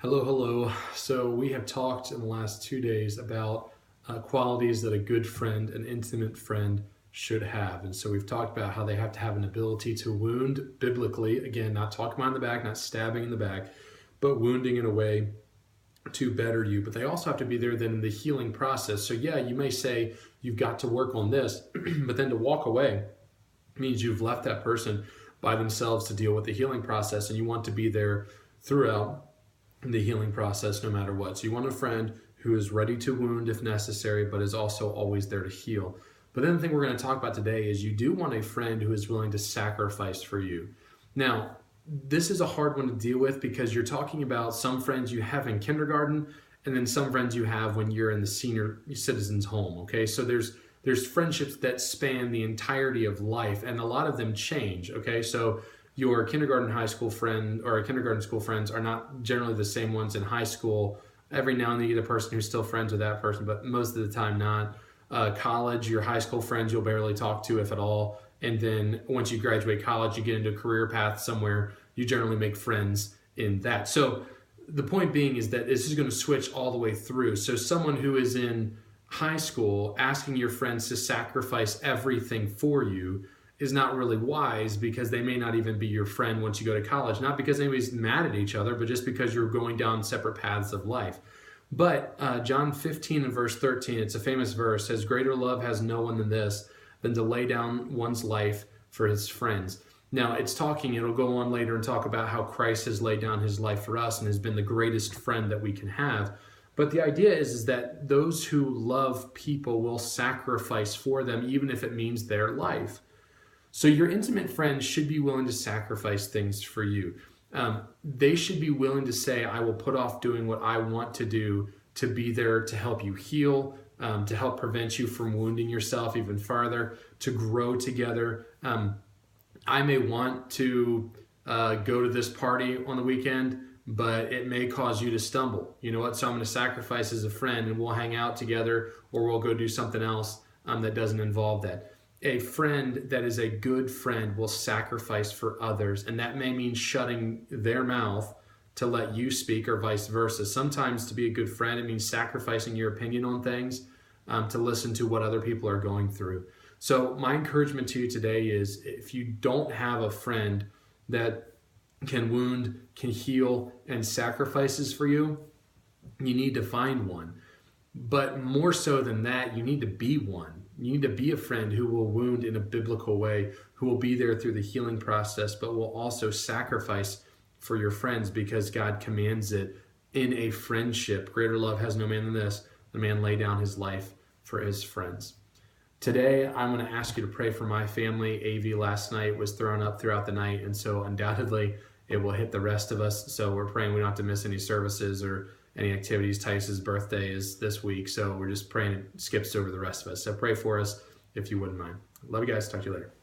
Hello, hello. So we have talked in the last 2 days about qualities that a good friend, an intimate friend, should have. And so we've talked about how they have to have an ability to wound biblically. Again, not talking about in the back, not stabbing in the back, but wounding in a way to better you. But they also have to be there then in the healing process. So yeah, you may say you've got to work on this, but then to walk away means you've left that person by themselves to deal with the healing process, and you want to be there throughout the healing process no matter what. So you want a friend who is ready to wound if necessary, but is also always there to heal. But then the thing we're going to talk about today is you do want a friend who is willing to sacrifice for you. Now, this is a hard one to deal with because you're talking about some friends you have in kindergarten and then some friends you have when you're in the senior citizens home, okay? So there's friendships that span the entirety of life, and a lot of them change, okay? So your kindergarten high school friend or kindergarten school friends are not generally the same ones in high school. Every now and then you get a person who's still friends with that person, but most of the time not. College, your high school friends you'll barely talk to, if at all. And then once you graduate college, you get into a career path somewhere, you generally make friends in that. So the point being is that this is going to switch all the way through. So someone who is in high school asking your friends to sacrifice everything for you is not really wise, because they may not even be your friend once you go to college. Not because anybody's mad at each other, but just because you're going down separate paths of life. But John 15 and verse 13, it's a famous verse, says, "Greater love has no one than this, than to lay down one's life for his friends." Now it'll go on later and talk about how Christ has laid down his life for us and has been the greatest friend that we can have. But the idea is that those who love people will sacrifice for them, even if it means their life. So your intimate friends should be willing to sacrifice things for you. They should be willing to say, I will put off doing what I want to do to be there to help you heal, to help prevent you from wounding yourself even farther, to grow together. I may want to go to this party on the weekend, but it may cause you to stumble. You know what? So I'm going to sacrifice as a friend, and we'll hang out together, or we'll go do something else that doesn't involve that. A friend that is a good friend will sacrifice for others, and that may mean shutting their mouth to let you speak, or vice versa. Sometimes to be a good friend, it means sacrificing your opinion on things to listen to what other people are going through. So my encouragement to you today is, if you don't have a friend that can wound, can heal, and sacrifices for you, you need to find one. But more so than that, you need to be one. You need to be a friend who will wound in a biblical way, who will be there through the healing process, but will also sacrifice for your friends because God commands it in a friendship. Greater love has no man than this, the man lay down his life for his friends. Today, I'm going to ask you to pray for my family. AV last night was thrown up throughout the night, and so undoubtedly it will hit the rest of us. So we're praying we don't have to miss any services or any activities. Tice's birthday is this week, so we're just praying it skips over the rest of us. So pray for us if you wouldn't mind. Love you guys. Talk to you later.